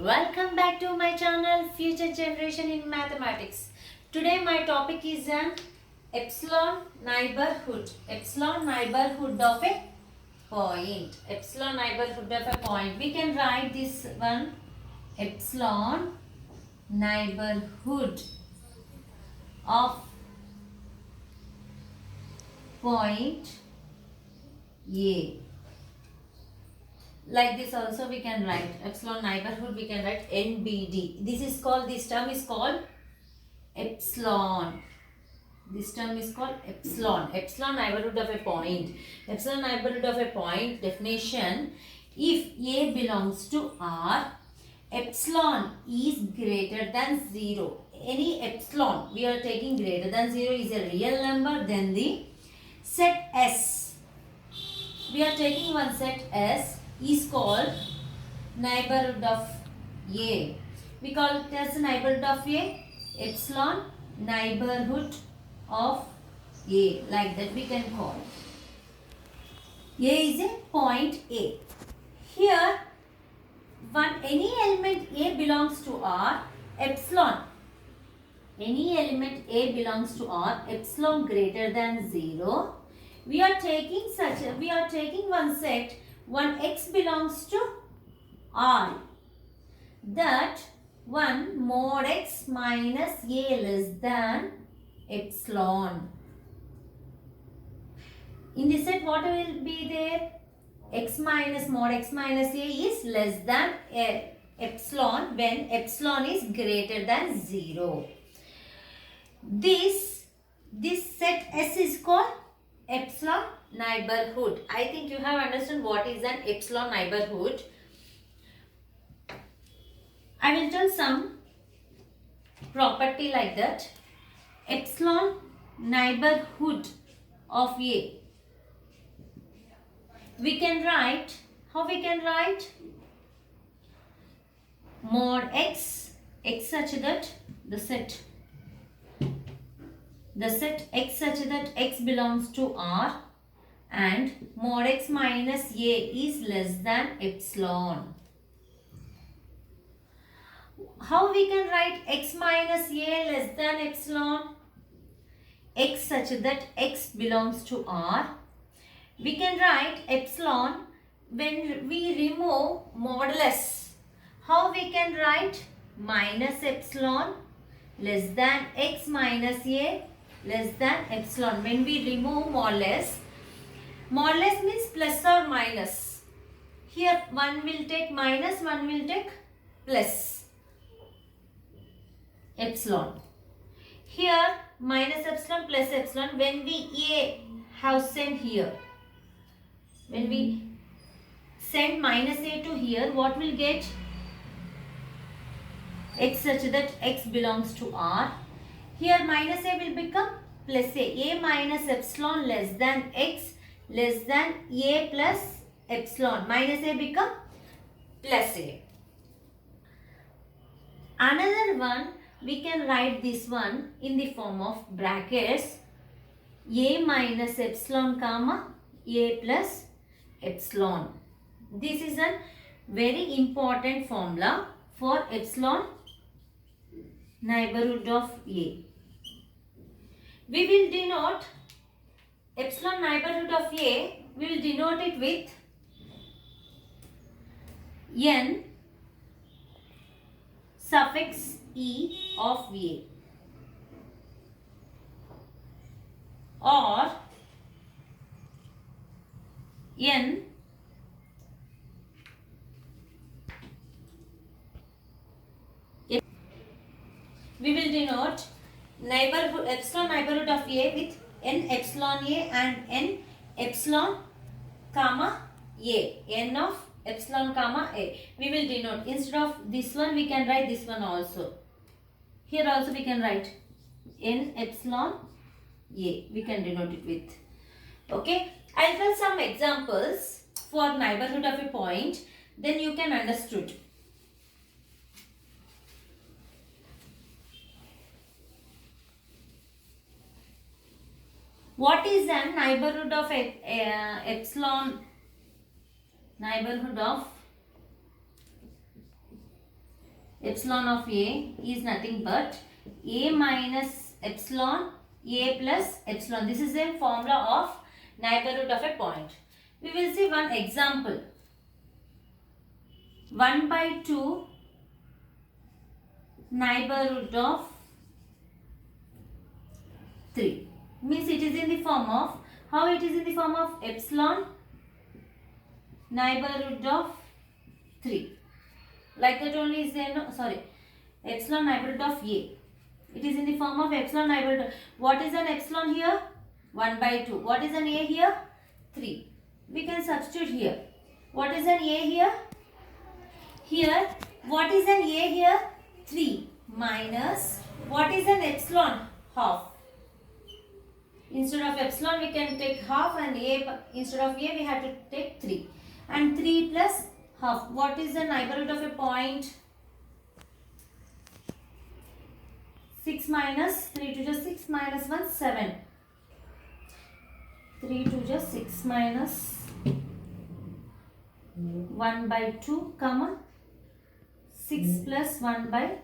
Welcome back to my channel Future Generation in Mathematics. Today my topic is an epsilon neighborhood. Epsilon neighborhood of a point. Epsilon neighborhood of a point. We can write this one epsilon neighborhood of point A. Like this also we can write epsilon neighborhood, we can write NBD. This term is called epsilon. This term is called epsilon. Epsilon neighborhood of a point. Epsilon neighborhood of a point definition: if A belongs to R, epsilon is greater than 0. Any epsilon we are taking greater than 0 is a real number, then the set S. We are taking one set S is called neighborhood of A. We call it as neighborhood of A, epsilon neighborhood of A. Like that we can call. A is a point A. Here, any element A belongs to R, epsilon. Any element A belongs to R, epsilon greater than 0. We are taking one set. One x belongs to R, that one mod x minus A less than epsilon. In this set what will be there? X minus mod x minus A is less than epsilon when epsilon is greater than 0. This set S is called epsilon neighborhood. I think you have understood what is an epsilon neighborhood. I will tell some property like that. Epsilon neighborhood of A. We can write, how we can write? Mod x such that the set x such that x belongs to R and mod x minus A is less than epsilon. How we can write x minus A less than epsilon? X such that x belongs to R. We can write epsilon when we remove modulus. How we can write? Minus epsilon less than x minus A less than epsilon. When we remove modulus, modulus means plus or minus. Here one will take minus, one will take plus epsilon. Here minus epsilon plus epsilon. When we A have sent here, when we send minus A to here, what will get? X such that x belongs to R. Here minus A will become plus A. A minus epsilon less than x less than A plus epsilon. Minus A become plus A. Another one, we can write this one in the form of brackets. A minus epsilon comma A plus epsilon. This is a very important formula for epsilon neighborhood of A. We will denote epsilon neighborhood of A, we will denote it with n suffix e of A, or n we will denote neighborhood epsilon neighborhood of A with n epsilon A and n epsilon comma A. N of epsilon comma A. We will denote, instead of this one we can write this one also. Here also we can write n epsilon A. We can denote it with. Okay. I'll tell some examples for neighborhood of a point. Then you can understood. What is the neighborhood of epsilon? Neighborhood of epsilon of A is nothing but A minus epsilon A plus epsilon. This is a formula of neighborhood of a point. We will see one example. 1 by 2 neighborhood of 3 means it is in the form of, how it is in the form of epsilon neighborhood of 3. Like that only is there, no, sorry, epsilon neighborhood of A. It is in the form of epsilon neighborhood. What is an epsilon here? 1 by 2. What is an A here? 3. We can substitute here. What is an A here? Here, what is an A here? 3 minus, what is an epsilon? Half. Instead of epsilon, we can take half, and A, instead of A, we have to take 3. And 3 plus half. What is the neighborhood of a point? 6 minus 3 to just 6 minus 1, 7. 3 to just 6 minus 1 by 2, comma 6 plus 1 by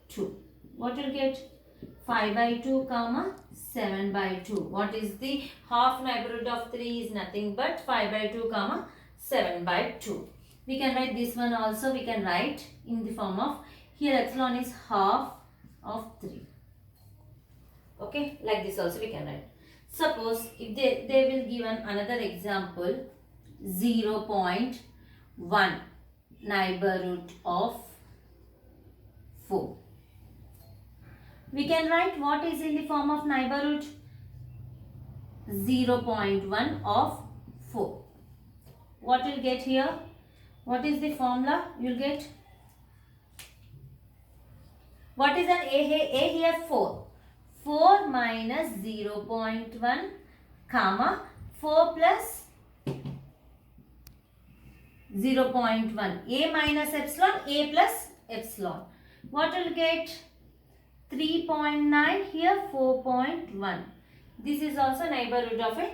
2. What will get? 5 by 2, comma 7 by 2. What is the half neighborhood of 3 is nothing but 5 by 2, comma 7 by 2. We can write this one also. We can write in the form of, here epsilon is half of 3. Okay, like this also we can write. Suppose if they will give another example, 0.1 neighborhood of 4. We can write what is in the form of neighborhood? 0.1 of 4. What will get here? What is the formula? You will get, what is an A here? A here 4. 4 minus 0.1, comma 4 plus 0.1. A minus epsilon, A plus epsilon. What will get? 3.9, here 4.1. This is also neighborhood of a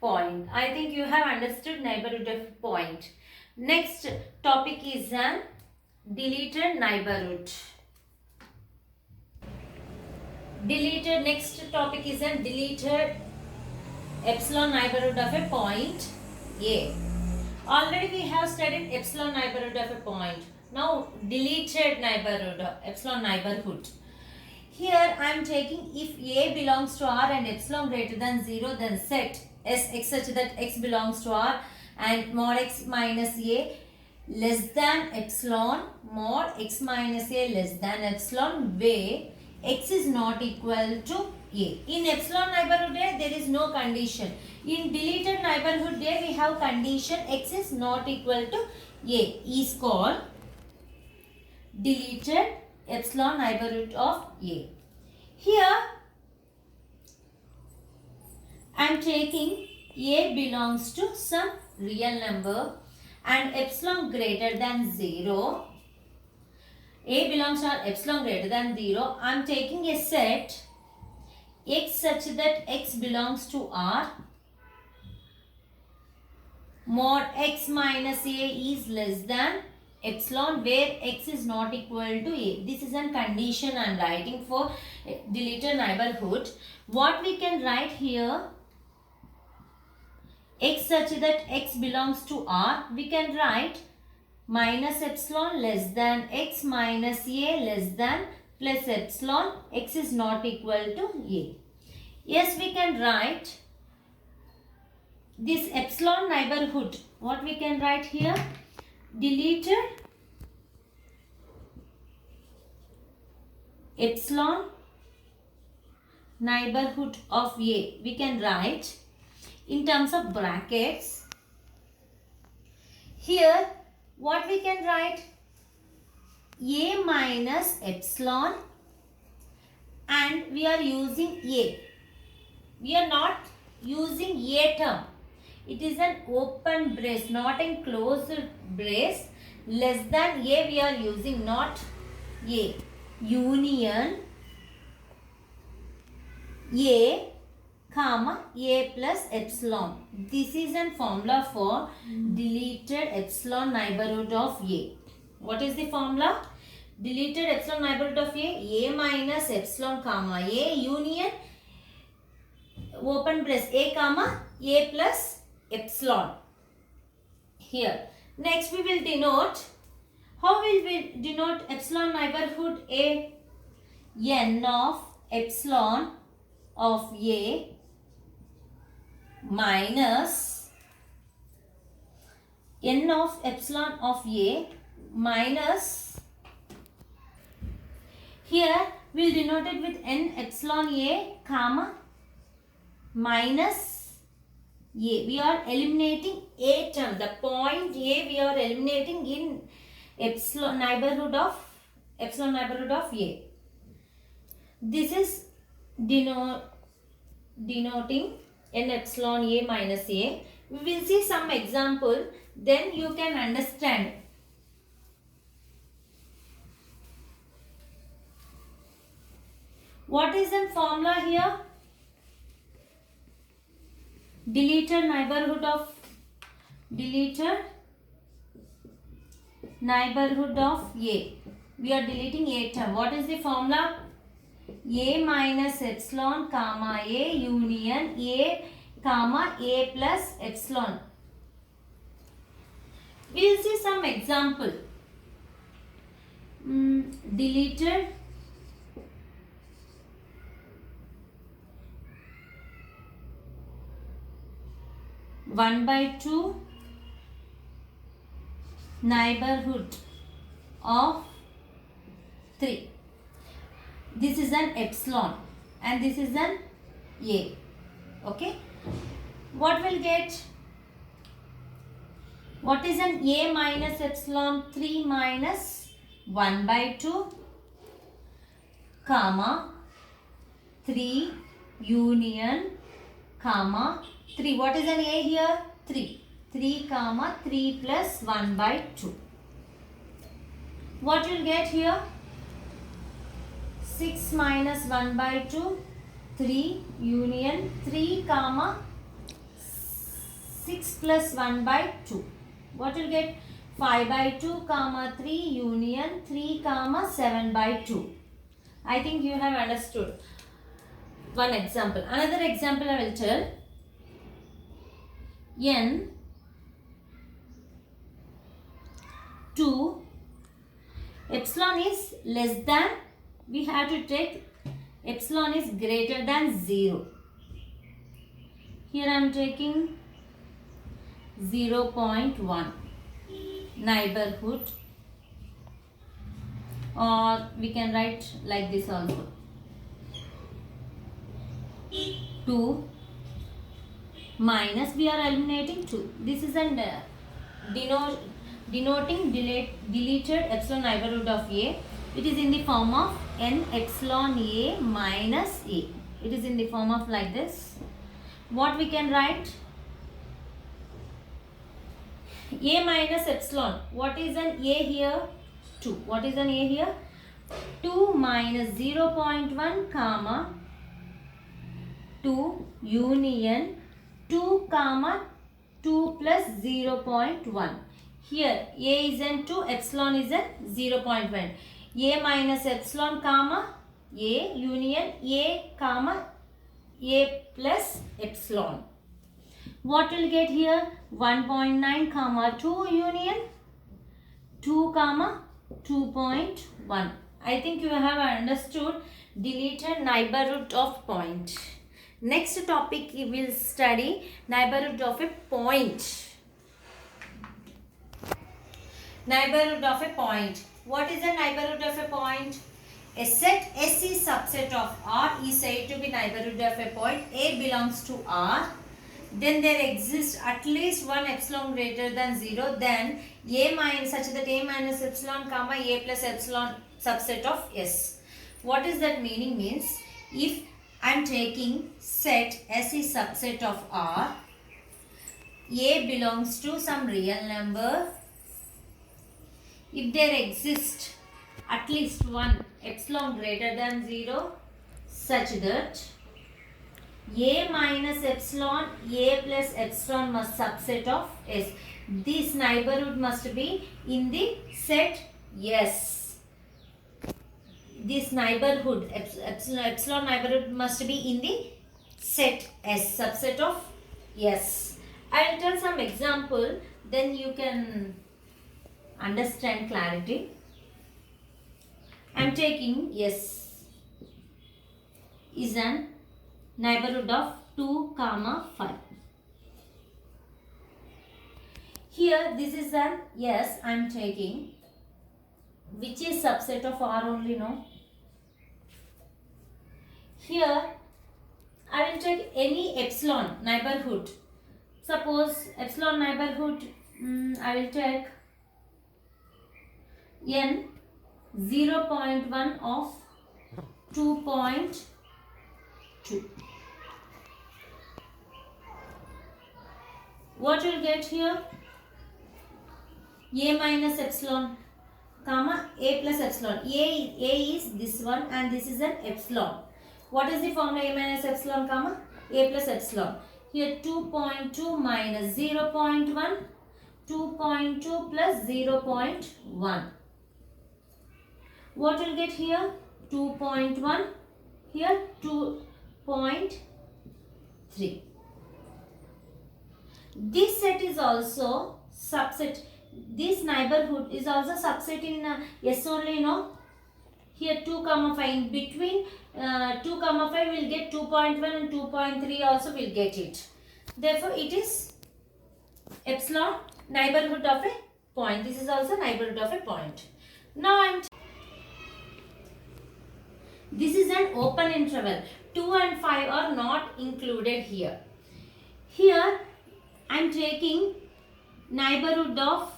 point. I think you have understood neighborhood of a point. Next topic is an deleted neighborhood. Next topic is a deleted epsilon neighborhood of a point A. Already we have studied epsilon neighborhood of a point. Now deleted neighborhood, epsilon neighborhood. Here I am taking, if A belongs to R and epsilon greater than 0, then set Sx such that x belongs to R and mod x minus A less than epsilon, mod x minus A less than epsilon, where x is not equal to A. In epsilon neighborhood A, there is no condition. In deleted neighborhood A, we have condition x is not equal to A, is called deleted epsilon neighborhood of A. Here, I am taking A belongs to some real number and epsilon greater than 0. A belongs to epsilon greater than 0. I am taking a set x such that x belongs to R. Mod x minus A is less than epsilon, where x is not equal to A. This is a condition I am writing for deleted neighborhood. What we can write here? X such that x belongs to R. We can write minus epsilon less than x minus A less than plus epsilon, x is not equal to A. Yes, we can write this epsilon neighborhood. What we can write here? Deleted epsilon neighborhood of A. We can write in terms of brackets. Here, what we can write? A minus epsilon, and we are using A. We are not using A term. It is an open brace, not a closed brace. Less than A we are using, not A. Union A, comma A plus epsilon. This is a formula for deleted epsilon neighborhood of A. What is the formula? Deleted epsilon neighborhood of A minus epsilon comma A union open brace A comma A plus epsilon. Here. Next we will denote. How will we denote epsilon neighborhood A? N of epsilon of A minus N of epsilon of A minus, here we will denote it with N epsilon A comma minus A. We are eliminating A term. The point A we are eliminating in epsilon neighborhood of A. This is denoting N epsilon A minus A. We will see some example, then you can understand. What is the formula here? Deleted neighborhood of A. We are deleting A term. What is the formula? A minus epsilon comma A union A comma A plus epsilon. We will see some example. Deleted one by two neighborhood of 3. This is an epsilon and this is an A. Okay. What will get? What is an A minus epsilon? 3 minus 1 by 2 comma 3 union comma 3. What is an A here? 3. 3 comma 3 plus 1 by 2. What will get here? 6 minus 1 by 2, 3 union 3 comma 6 plus 1 by 2. What will get? 5 by 2 comma 3 union 3 comma 7 by 2. I think you have understood. One example. Another example I will tell. N 2 epsilon is less than, we have to take epsilon is greater than 0. Here I am taking 0.1 neighborhood, or we can write like this also. 2 minus, we are eliminating 2. This is an denoting deleted epsilon neighborhood of A. It is in the form of N epsilon A minus A. It is in the form of like this. What we can write? A minus epsilon. What is an A here? 2. What is an A here? 2 minus 0.1 comma 2 union 2 comma 2 plus 0.1. Here A is an 2, epsilon is an 0.1. A minus epsilon comma A union A comma A plus epsilon. What will get here? 1.9 comma 2 union 2 comma 2.1. I think you have understood deleted neighborhood of point. Next topic we will study neighborhood of a point. Neighborhood of a point. What is the neighborhood of a point? A set S is subset of R is said to be neighborhood of a point. A belongs to R. Then there exists at least one epsilon greater than 0. Then A minus, such that A minus epsilon comma A plus epsilon subset of S. What is that meaning? Means if I am taking set S is subset of R, A belongs to some real number. If there exists at least one epsilon greater than 0, such that A minus epsilon, A plus epsilon must subset of S. This neighborhood must be in the set S. this neighborhood, epsilon neighborhood must be in the set S, subset of S. I will tell some example, then you can understand clarity. I am taking S is an neighborhood of 2, 5. Here this is an S I am taking, which is subset of R only, no? Here I will take any epsilon neighborhood. Suppose epsilon neighborhood, I will take n 0.1 of 2.2. What will get here? A minus epsilon, comma A plus epsilon. A is this one and this is an epsilon. What is the formula? A minus epsilon, comma A plus epsilon. Here 2.2 minus 0.1, 2.2 plus 0.1. What will get here? 2.1, here 2.3. This set is also subset. This neighborhood is also subset in S only, no? Here 2, 5. In between 2, 5 will get 2.1 and 2.3 also will get it. Therefore, it is epsilon neighborhood of a point. This is also neighborhood of a point. Now, this is an open interval. 2 and 5 are not included here. Here, I am taking neighborhood of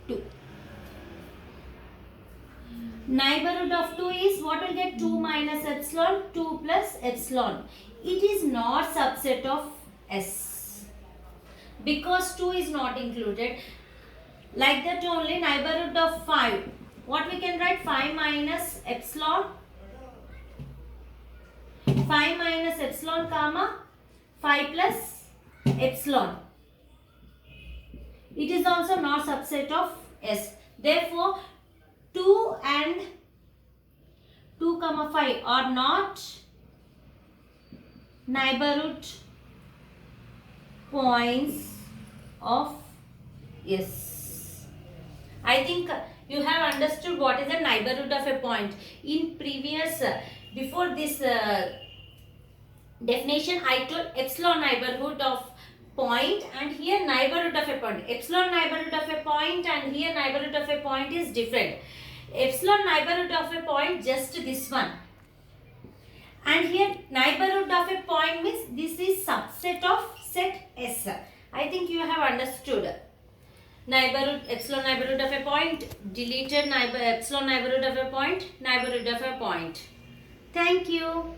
2. Neighborhood of 2 is what will get? 2 minus epsilon, 2 plus epsilon. It is not subset of S. Because 2 is not included. Like that only neighborhood of 5. What we can write? 5 minus epsilon. 5 minus epsilon, comma 5 plus epsilon. It is also not subset of S. Therefore, 2 and 2, 5 are not neighborhood points of S. I think you have understood what is the neighborhood of a point. In previous, before this definition, I told epsilon neighborhood of point and here neighborhood of a point. Epsilon neighborhood of a point and here neighborhood of a point is different. Epsilon neighborhood of a point, just this one. And here neighborhood of a point means this is subset of set S. I think you have understood. Neighborhood, epsilon neighborhood of a point, deleted epsilon neighborhood of a point, neighborhood of a point. Thank you.